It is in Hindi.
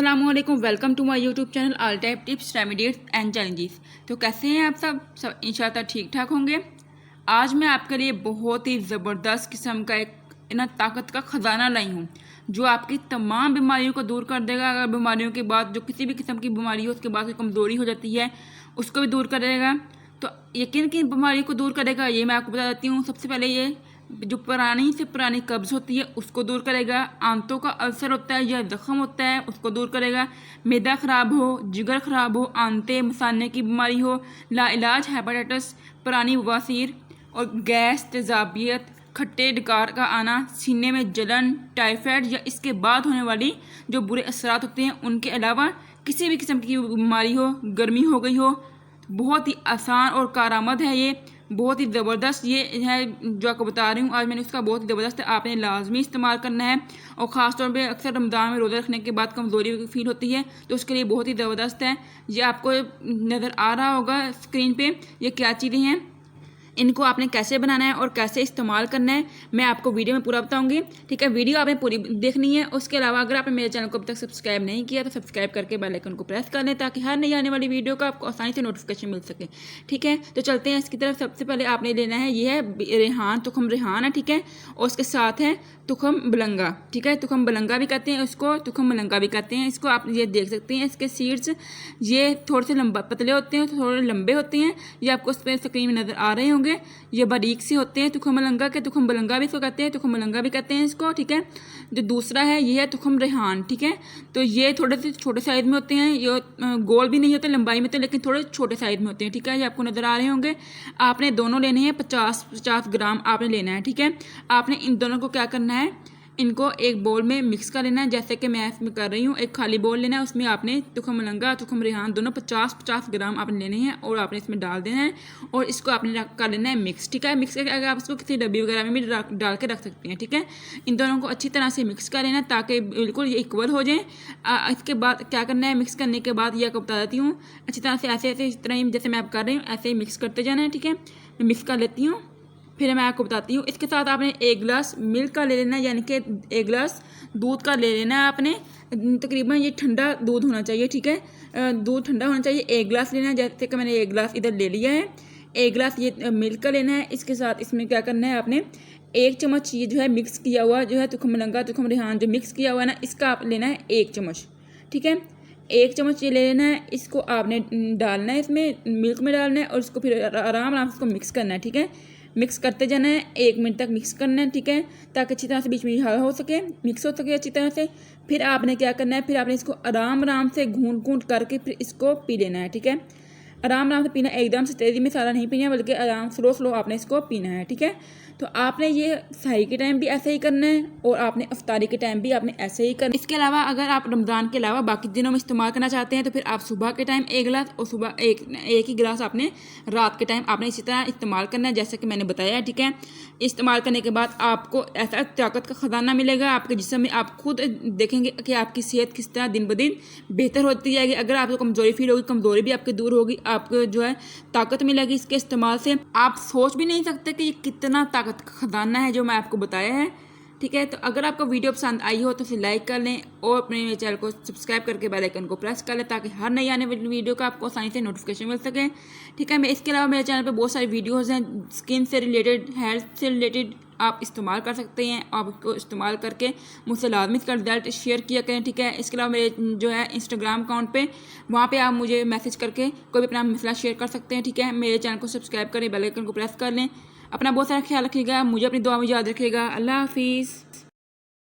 अस्सलामुअलैकुम, welcome to my YouTube channel all type tips remedies and challenges. तो कैसे हैं आप सब इंशाल्लाह ठीक ठाक होंगे। आज मैं आपके लिए बहुत ही ज़बरदस्त किस्म का एक ना ताकत का ख़जाना लाई हूँ जो आपकी तमाम बीमारियों को दूर कर देगा। अगर बीमारियों के बाद जो किसी भी किस्म की बीमारी हो, उसके बाद कोई कमज़ोरी हो जाती है, उसको भी दूर करेगा। तो यकीन की बीमारी को दूर करेगा, ये मैं आपको बता देती हूँ। सबसे पहले ये जो पुरानी से पुरानी कब्ज़ होती है उसको दूर करेगा। आंतों का अल्सर होता है या ज़ख़म होता है उसको दूर करेगा। मैदा ख़राब हो, जिगर ख़राब हो, आंतें मसाने की बीमारी हो, लाइलाज हेपेटाइटिस, पुरानी बवासीर और गैस, तेज़ाबियत, खट्टे डकार का आना, सीने में जलन, टाइफाइड या इसके बाद होने वाली जो बुरे असरात होते हैं, उनके अलावा किसी भी किस्म की बीमारी हो, गर्मी हो गई हो, बहुत ही आसान और कारआमद है। ये बहुत ही ज़बरदस्त ये है जो आपको बता रही हूँ आज मैंने, उसका बहुत ही ज़बरदस्त है। आपने लाजमी इस्तेमाल करना है। और ख़ास तौर पे अक्सर रमज़ान में रोज़ा रखने के बाद कमज़ोरी फील होती है, तो उसके लिए बहुत ही ज़बरदस्त है। ये आपको नज़र आ रहा होगा स्क्रीन पे ये क्या चीज़ें हैं, इनको आपने कैसे बनाना है और कैसे इस्तेमाल करना है, मैं आपको वीडियो में पूरा बताऊंगी। ठीक है, वीडियो आपने पूरी देखनी है। उसके अलावा अगर आपने मेरे चैनल को अभी तक सब्सक्राइब नहीं किया तो सब्सक्राइब करके बेल आइकन को प्रेस कर लें ताकि हर नई आने वाली वीडियो का आपको आसानी से नोटिफिकेशन मिल सके। ठीक है, तो चलते हैं इसकी तरफ। सबसे पहले आपने लेना है, ये है रेहान, तुखम रेहान है। ठीक है, और उसके साथ है तुखम बलंगा। ठीक है, तुखम बलंगा भी कहते हैं उसको, तुखम मलंगा भी कहते हैं इसको। आप ये देख सकते हैं इसके सीड्स, ये थोड़े से लंबा पतले होते हैं, थोड़े लंबे होते हैं। ये आपको उस पर स्क्रीन में नज़र आ रहे होंगे। ये बारीक से होते हैं, तुखम मलंगा के, तुखम बलंगा भी इसको कहते हैं, तुखम मलंगा भी कहते हैं इसको। ठीक है, जो दूसरा है ये है तुखम रेहान। ठीक है, तो ये थोड़े से छोटे साइज़ में होते हैं, ये गोल भी नहीं होते लंबाई में, तो लेकिन थोड़े छोटे साइज़ में होते हैं। ठीक है, ये आपको नज़र आ रहे होंगे। आपने दोनों लेने हैं, 50-50 ग्राम आपने लेना है। ठीक है, आपने इन दोनों को क्या करना है, इनको एक बोल में मिक्स कर लेना है, जैसे कि मैं इसमें कर रही हूँ। एक खाली बोल लेना है, उसमें आपने तुखम मलंगा, तुखम रेहान दोनों 50-50 ग्राम आपने लेने हैं और आपने इसमें डाल देना है और इसको आपने कर लेना है मिक्स। ठीक है, मिक्स करके अगर आप इसको किसी डब्बी वगैरह में भी डाल के रख सकते हैं। ठीक है, इन दोनों को अच्छी तरह से मिक्स कर लेना ताकि बिल्कुल ये इक्वल हो जाए। इसके बाद क्या करना है, मिक्स करने के बाद ये आपको बता देती हूँ, अच्छी तरह से ऐसे ऐसे इस तरह ही जैसे मैं आप कर रही हूँ ऐसे ही मिक्स करते जाना है। ठीक है, मैं मिक्स कर लेती हूँ, फिर मैं आपको बताती हूँ। इसके साथ आपने 1 गिलास मिल्क का ले लेना है, यानी कि 1 गिलास दूध का ले लेना है आपने। तकरीबन ये ठंडा दूध होना चाहिए। ठीक है, दूध ठंडा होना चाहिए। 1 गिलास लेना है, जैसे कि मैंने 1 गिलास इधर ले लिया है। 1 गिलास ये मिल्क का लेना है। इसके साथ इसमें क्या करना है, आपने 1 चम्मच ये जो है मिक्स किया हुआ जो है तुखम मलंगा तुखम रेहान जो मिक्स किया हुआ है ना, इसका आप लेना है 1 चम्मच। ठीक है, 1 चम्मच ये ले लेना है। इसको आपने डालना है, इसमें मिल्क में डालना है और इसको फिर आराम आराम से इसको मिक्स करना है। ठीक है, मिक्स करते जाना है, 1 मिनट तक मिक्स करना है। ठीक है, ताकि अच्छी तरह से बीच में हवा हो सके, मिक्स हो सके अच्छी तरह से। फिर आपने क्या करना है, फिर आपने इसको आराम आराम से घूंट घूंट करके फिर इसको पी लेना है। ठीक है, आराम आराम से पीना, एकदम से तेज़ी में सारा नहीं पीना बल्कि आराम स्लो स्लो आपने इसको पीना है। ठीक है, तो आपने ये सहरी के टाइम भी ऐसे ही करना है और आपने अफ्तारी के टाइम भी आपने ऐसे ही करना है। इसके अलावा अगर आप रमज़ान के अलावा बाकी दिनों में इस्तेमाल करना चाहते हैं तो फिर आप सुबह के टाइम 1 गिलास और सुबह एक ही गिलास आपने रात के टाइम आपने इसी तरह इस्तेमाल करना है जैसा कि मैंने बताया है। ठीक है, इस्तेमाल करने के बाद आपको ऐसा ताकत का ख़जाना मिलेगा आपके जिस्म में। आप खुद देखेंगे कि आपकी सेहत किस तरह दिन ब दिन बेहतर होती जाएगी। अगर आपको कमज़ोरी फील होगी, कमज़ोरी भी आपकी दूर होगी, आपको जो है ताकत मिलेगी इसके इस्तेमाल से। आप सोच भी नहीं सकते कि ये कितना ताकत का ख़जाना है जो मैं आपको बताया है। ठीक है, तो अगर आपको वीडियो पसंद आई हो तो इसे लाइक कर लें और अपने चैनल को सब्सक्राइब करके बेल आइकन को प्रेस कर लें ताकि हर नई आने वाली वीडियो का आपको आसानी से नोटिफिकेशन मिल सके। ठीक है, मैं इसके अलावा मेरे चैनल पे बहुत सारी वीडियोस हैं स्किन से रिलेटेड, हेल्थ से रिलेटेड, आप इस्तेमाल कर सकते हैं। आप उसको इस्तेमाल करके मुझसे लाजमी इसका रिजल्ट शेयर किया करें। ठीक है, इसके अलावा मेरे जो है इंस्टाग्राम अकाउंट पे, वहाँ पे आप मुझे मैसेज करके कोई भी अपना मसला शेयर कर सकते हैं। ठीक है, मेरे चैनल को सब्सक्राइब करें, बेल आइकन को प्रेस कर लें। अपना बहुत सारा ख्याल रखिएगा, मुझे अपनी दुआ में याद रखिएगा। अल्लाह हाफिज़।